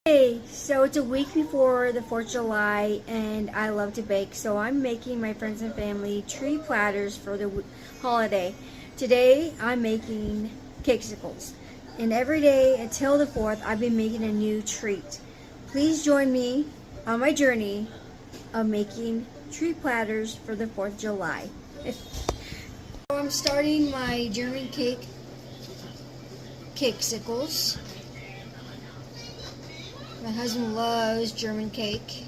Hey, so it's a week before the 4th of July and I love to bake, so I'm making my friends and family tree platters for the holiday. Today I'm making cakesicles, and every day until the 4th I've been making a new treat. Please join me on my journey of making tree platters for the 4th of July. So I'm starting my German cakesicles. My husband loves German cake.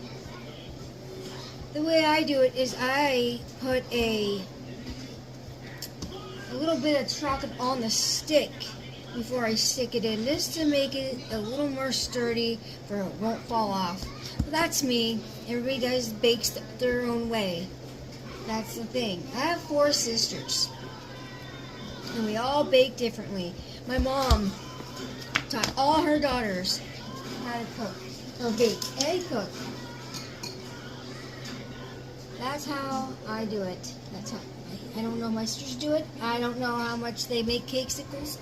The way I do it is I put a little bit of chocolate on the stick before I stick it in, just to make it a little more sturdy so it won't fall off. But that's me. Everybody bakes their own way. That's the thing. I have 4 sisters, and we all bake differently. My mom taught all her daughters how to cook, or bake, and cook. That's how I do it. That's how I don't know my sisters do it. I don't know how much they make cakesicles.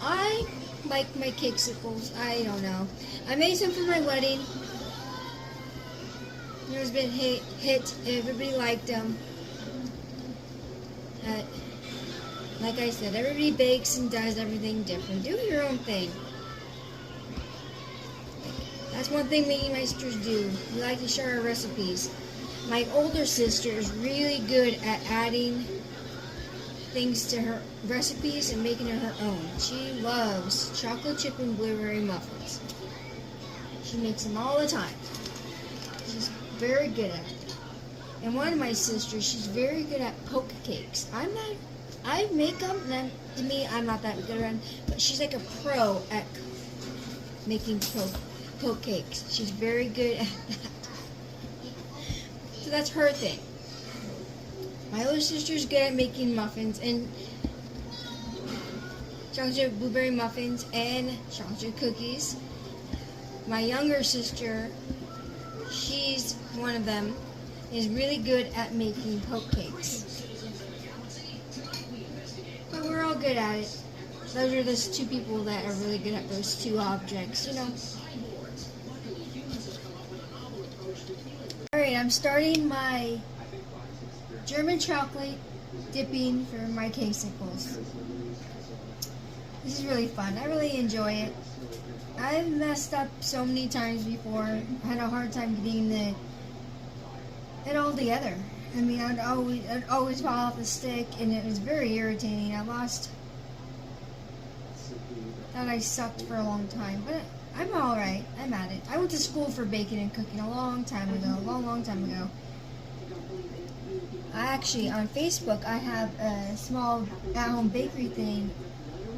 I like my cakesicles. I don't know. I made some for my wedding. It was been hit. Everybody liked them. Like I said, everybody bakes and does everything different. Do your own thing. That's one thing me and my sisters do. We like to share our recipes. My older sister is really good at adding things to her recipes and making it her own. She loves chocolate chip and blueberry muffins. She makes them all the time. She's very good at it. And one of my sisters, she's very good at poke cakes. I make them, and then, to me, I'm not that good at them, but she's like a pro at making poke cakes. She's very good at that. So that's her thing. My older sister's good at making muffins, and chocolate blueberry muffins and chocolate cookies. My younger sister, she's one of them, is really good at making poke cakes. But we're all good at it. Those are the 2 people that are really good at those 2 objects, you know. Alright, I'm starting my German chocolate dipping for my cakesicles. This is really fun. I really enjoy it. I've messed up so many times before. I had a hard time getting it all together. I mean, I'd always fall off the stick, and it was very irritating. Thought I sucked for a long time, but I'm alright. I'm at it. I went to school for baking and cooking a long time ago. I actually, on Facebook, I have a small at-home bakery thing,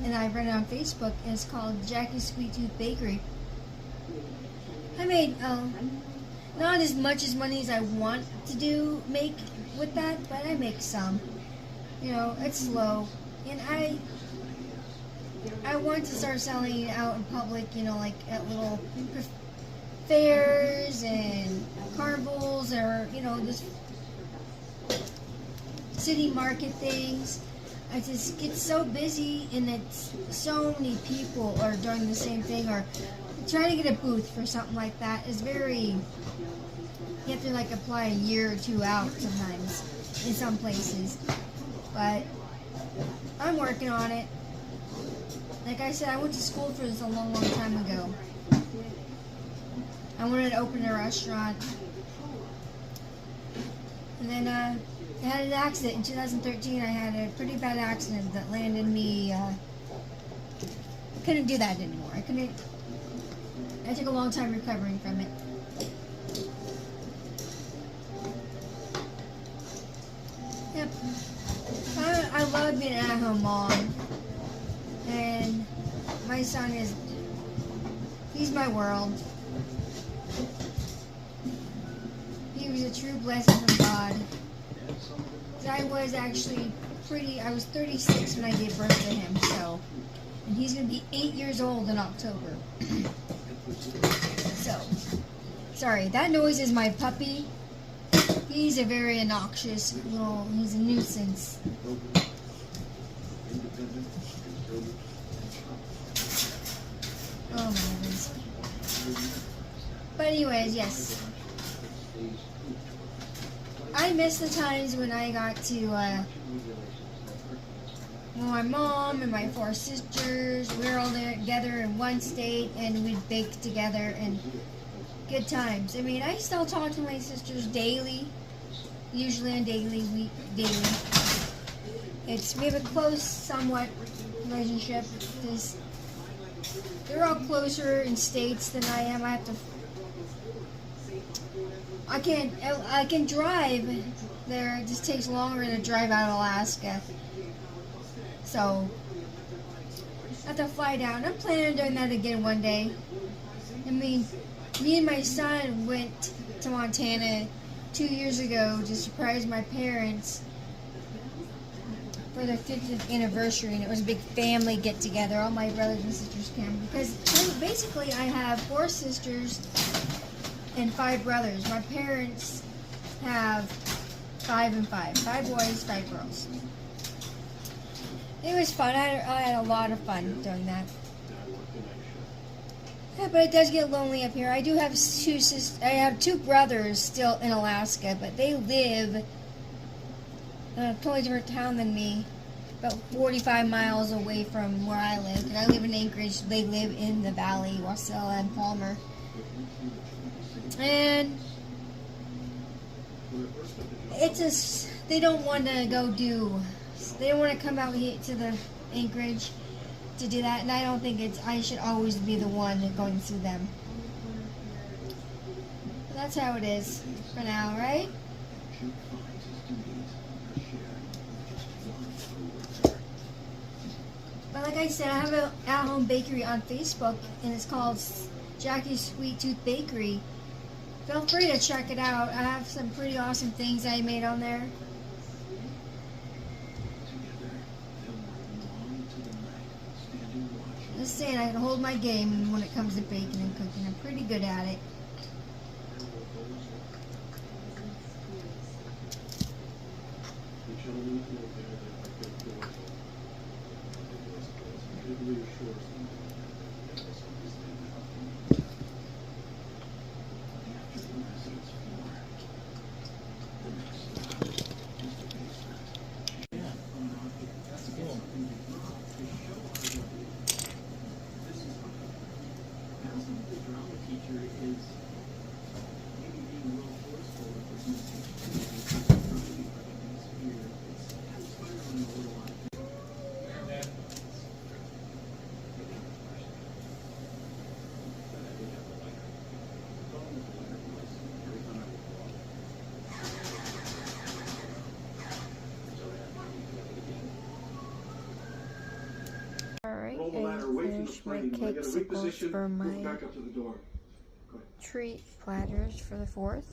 and I run it on Facebook, and it's called Jackie's Sweet Tooth Bakery. I made not as much as money as I want to make with that, but I make some. You know, it's slow, and I want to start selling it out in public, you know, like at little fairs and carnivals, or, you know, just city market things. I just get so busy, and it's so many people are doing the same thing, or trying to get a booth for something like that is very, you have to like apply a year or 2 out sometimes in some places. But I'm working on it. Like I said, I went to school for this a long time ago. I wanted to open a restaurant. And then I had an accident in 2013. I had a pretty bad accident that landed me, I couldn't do that anymore. I took a long time recovering from it. Yep. I love being an at-home mom. And my son he's my world. He was a true blessing from God. I was actually I was 36 when I gave birth to him, and he's going to be 8 years old in October. So, sorry, that noise is my puppy. He's a very obnoxious he's a nuisance. Oh my goodness. But anyways, yes. I miss the times when I got to, when my mom and my 4 sisters, we were all together in one state and we'd bake together and good times. I mean, I still talk to my sisters daily, usually on daily. We have a close, somewhat relationship because they're all closer in states than I am. I can drive there. It just takes longer to drive out of Alaska. So, I have to fly down. I'm planning on doing that again one day. I mean, me and my son went to Montana 2 years ago to surprise my parents for their 50th anniversary, and it was a big family get-together. All my brothers and sisters came because basically I have 4 sisters and 5 brothers. My parents have 5 and 5. 5 boys, 5 girls. It was fun. I had a lot of fun doing that. Yeah, but it does get lonely up here. I do have 2 brothers still in Alaska, but they live in a totally different town than me, about 45 miles away from where I live. And I live in Anchorage. They live in the valley, Wasilla and Palmer. And it's just, they don't want to they don't want to come out here to the Anchorage to do that, and I don't think I should always be the one going through them. But that's how it is for now, right? But like I said, I have an at-home bakery on Facebook, and it's called Jackie's Sweet Tooth Bakery. Feel free to check it out. I have some pretty awesome things I made on there. Just saying, I can hold my game when it comes to baking and cooking. I'm pretty good at it. Alright, I finished my cakesicles for my treat platters for the 4th.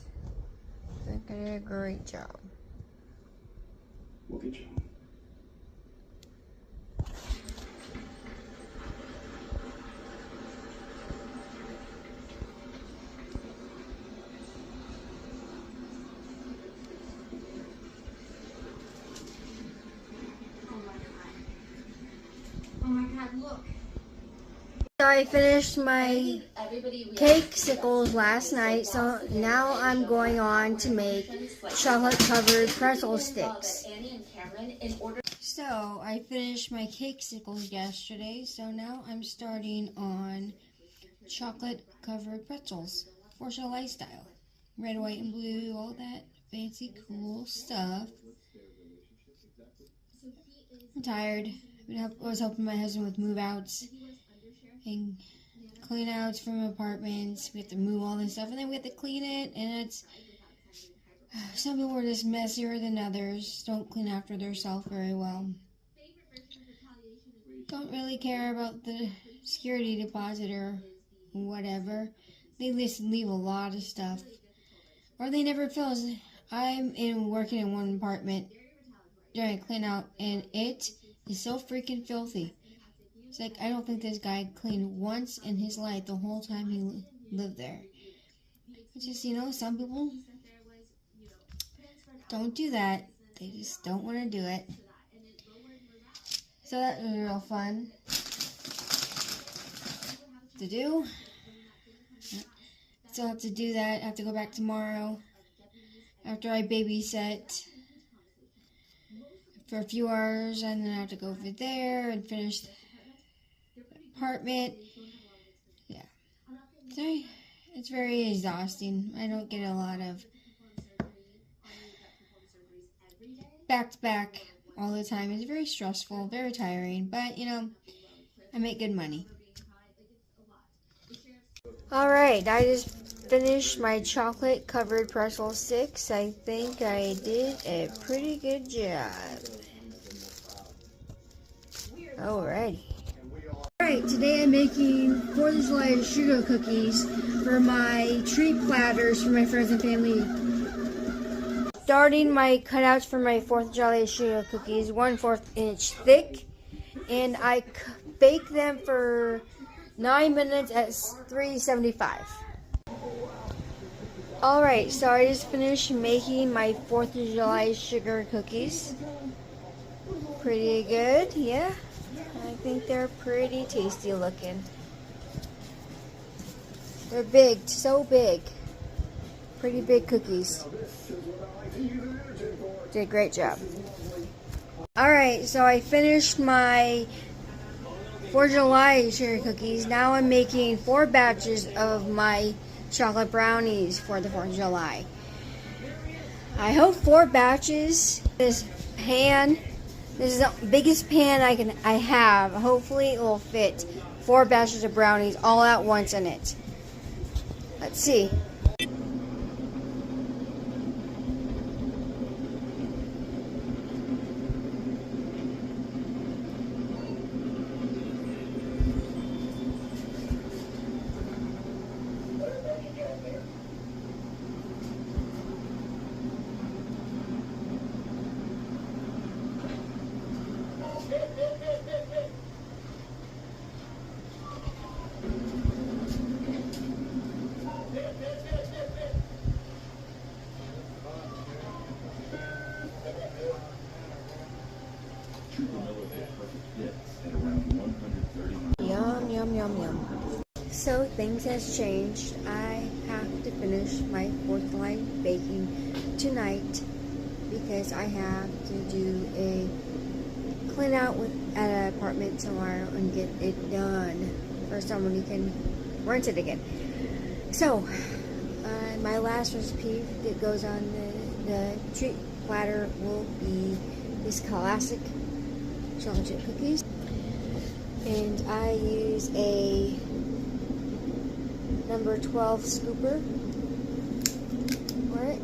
I think I did a great job. We'll get you. Oh my God, look. So I finished my cakesicles last night, so now I'm going on to make chocolate-covered pretzel sticks. So I finished my cakesicles yesterday, so now I'm starting on chocolate-covered pretzels for show lifestyle. Red, white, and blue, all that fancy, cool stuff. I'm tired. I was helping my husband with move-outs and clean-outs from apartments. We have to move all this stuff, and then we have to clean it, and it's... Some people are just messier than others, don't clean after themselves very well. Don't really care about the security deposit or whatever. They just leave a lot of stuff. Or they never fill. I'm working in one apartment during a clean out, and it is so freaking filthy. It's like, I don't think this guy cleaned once in his life the whole time he lived there. It's just, some people don't do that. They just don't want to do it. So that was real fun to do. still have to do that. I have to go back tomorrow after I babysit for a few hours, and then I have to go over there and finish the apartment. Yeah. So it's very exhausting. I don't get a lot of back-to-back all the time. It's very stressful, very tiring, but you know, I make good money. Alright, I just finished my chocolate covered pretzel sticks. I think I did a pretty good job. Alrighty. Alright, today I'm making 4th of July sugar cookies for my treat platters for my friends and family. Starting my cutouts for my 4th of July sugar cookies, 1/4 inch thick, and I bake them for 9 minutes at 375. Alright, so I just finished making my 4th of July sugar cookies. Pretty good, yeah. I think they're pretty tasty looking. They're big, so big. Pretty big cookies. Did a great job. Alright, so I finished my 4th of July sugar cookies. Now I'm making 4 batches of my chocolate brownies for the 4th of July. I hope 4 batches. This pan, this is the biggest pan I have. Hopefully it will fit 4 batches of brownies all at once in it. Let's see. Yum, yum, yum, yum. So things has changed. I have to finish my 4th of July baking tonight because I have to do a clean out at an apartment tomorrow and get it done for someone who can rent it again. So my last recipe that goes on the treat platter will be these classic chocolate chip cookies. And I use a number 12 scooper for it.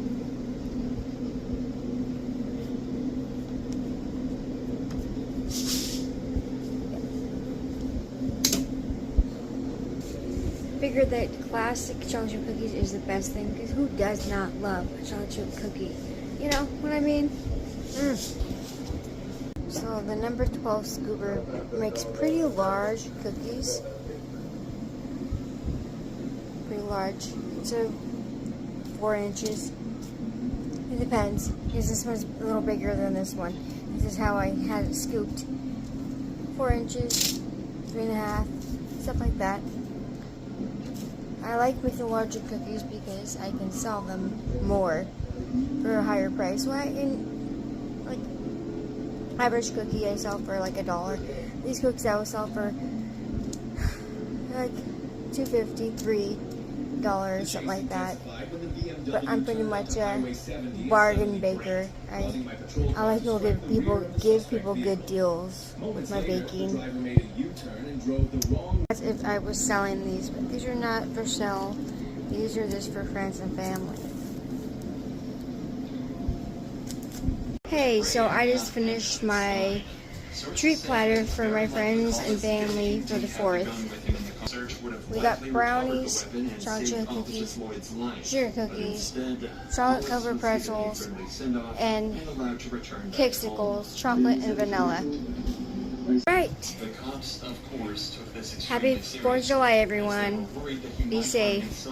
Figure that classic chocolate chip cookies is the best thing, because who does not love a chocolate chip cookie? You know what I mean? So the number 12 scooper makes pretty large cookies. Pretty large. So 4 inches. It depends, because this one's a little bigger than this one. This is how I had it scooped. 4 inches, 3.5, stuff like that. I like making larger cookies because I can sell them more for a higher price. Well, like average cookie I sell for like $1. These cookies I will sell for like $2.50, $3, something like that. But I'm pretty much a bargain baker. I like to give people good deals with my baking. As if I was selling these, but these are not for sale. These are just for friends and family. Hey, so I just finished my treat platter for my friends and family for the 4th. We got brownies, chocolate chip cookies, sugar cookies, chocolate covered pretzels, and Kixicles, chocolate and vanilla. Right. Happy 4th of July, everyone. Be safe.